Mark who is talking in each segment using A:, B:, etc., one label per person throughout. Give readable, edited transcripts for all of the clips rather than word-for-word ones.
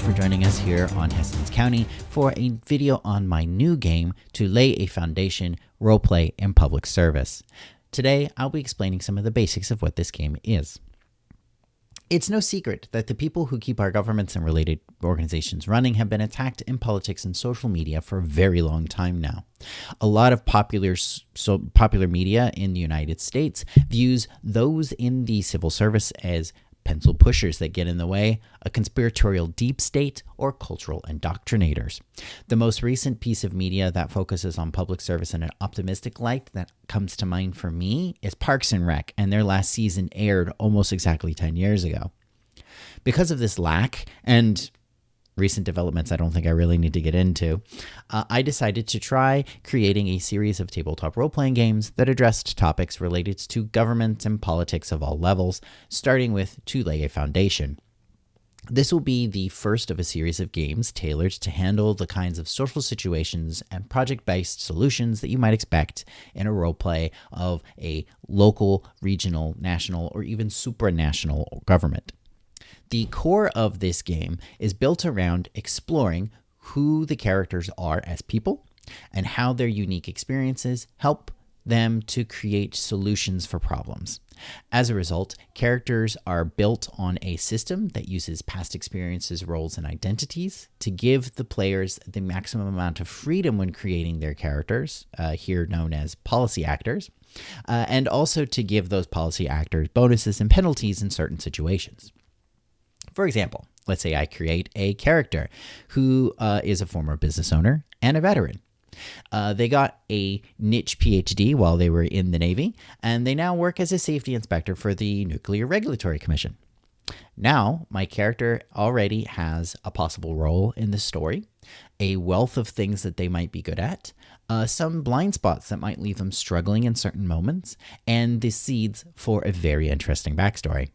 A: for joining us here on Hastings County for a video on my new game, To Lay a Foundation, Roleplay in Public Service. Today, I'll be explaining some of the basics of what this game is. It's no secret that the people who keep our governments and related organizations running have been attacked in politics and social media for a very long time now. A lot of popular media in the United States views those in the civil service as pencil pushers that get in the way, a conspiratorial deep state, or cultural indoctrinators. The most recent piece of media that focuses on public service in an optimistic light that comes to mind for me is Parks and Rec, and their last season aired almost exactly 10 years ago. Because of this lack, and recent developments I don't think I really need to get into, I decided to try creating a series of tabletop role-playing games that addressed topics related to government and politics of all levels, starting with To Lay a Foundation. This will be the first of a series of games tailored to handle the kinds of social situations and project-based solutions that you might expect in a roleplay of a local, regional, national, or even supranational government. The core of this game is built around exploring who the characters are as people and how their unique experiences help them to create solutions for problems. As a result, characters are built on a system that uses past experiences, roles, and identities to give the players the maximum amount of freedom when creating their characters, here known as policy actors, and also to give those policy actors bonuses and penalties in certain situations. For example, let's say I create a character who is a former business owner and a veteran. They got a niche PhD while they were in the Navy, and they now work as a safety inspector for the Nuclear Regulatory Commission. Now, my character already has a possible role in the story, a wealth of things that they might be good at, some blind spots that might leave them struggling in certain moments, and the seeds for a very interesting backstory.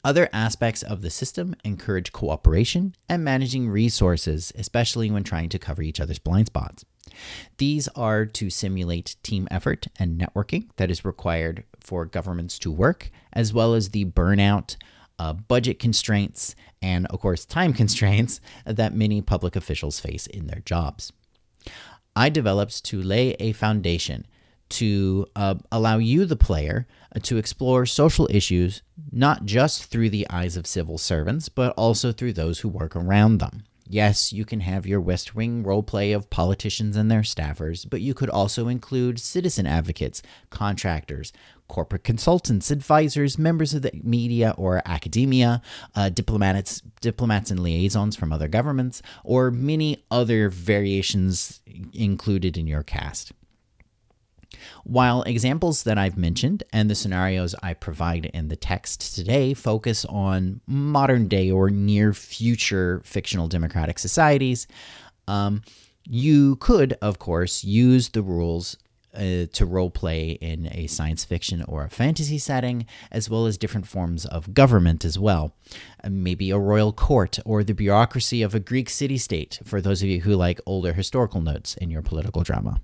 A: Other aspects of the system encourage cooperation and managing resources, especially when trying to cover each other's blind spots. These are to simulate team effort and networking that is required for governments to work, as well as the burnout, budget constraints, and of course time constraints that many public officials face in their jobs. I developed To Lay a Foundation to allow you, the player, to explore social issues not just through the eyes of civil servants, but also through those who work around them. Yes, you can have your West Wing roleplay of politicians and their staffers, but you could also include citizen advocates, contractors, corporate consultants, advisors, members of the media or academia, diplomats and liaisons from other governments, or many other variations included in your cast. While examples that I've mentioned and the scenarios I provide in the text today focus on modern day or near future fictional democratic societies, you could, of course, use the rules to roleplay in a science fiction or a fantasy setting, as well as different forms of government as well. Maybe a royal court or the bureaucracy of a Greek city-state, for those of you who like older historical notes in your political drama.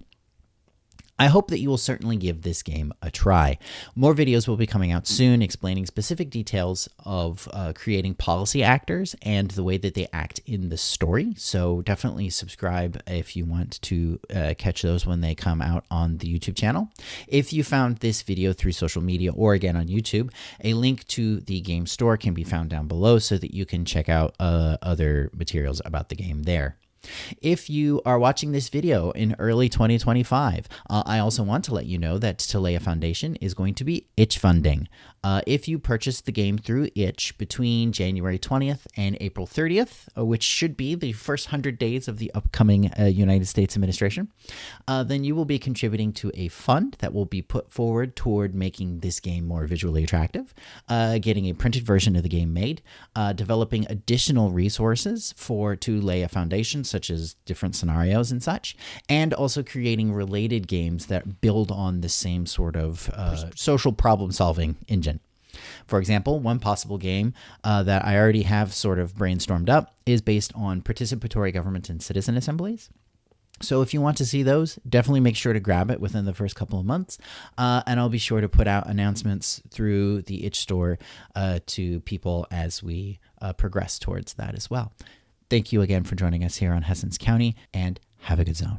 A: I hope that you will certainly give this game a try. More videos will be coming out soon explaining specific details of creating policy actors and the way that they act in the story. So definitely subscribe if you want to catch those when they come out on the YouTube channel. If you found this video through social media or again on YouTube, a link to the game store can be found down below so that you can check out other materials about the game there. If you are watching this video in early 2025, I also want to let you know that To Lay a Foundation is going to be itch funding. If you purchase the game through itch between January 20th and April 30th, which should be the first 100 days of the upcoming United States administration, then you will be contributing to a fund that will be put forward toward making this game more visually attractive, getting a printed version of the game made, developing additional resources for To Lay a Foundation, such as different scenarios and such, and also creating related games that build on the same sort of social problem-solving engine. For example, one possible game that I already have sort of brainstormed up is based on participatory government and citizen assemblies. So if you want to see those, definitely make sure to grab it within the first couple of months. And I'll be sure to put out announcements through the itch store to people as we progress towards that as well. Thank you again for joining us here on Hessens County, and have a good zone.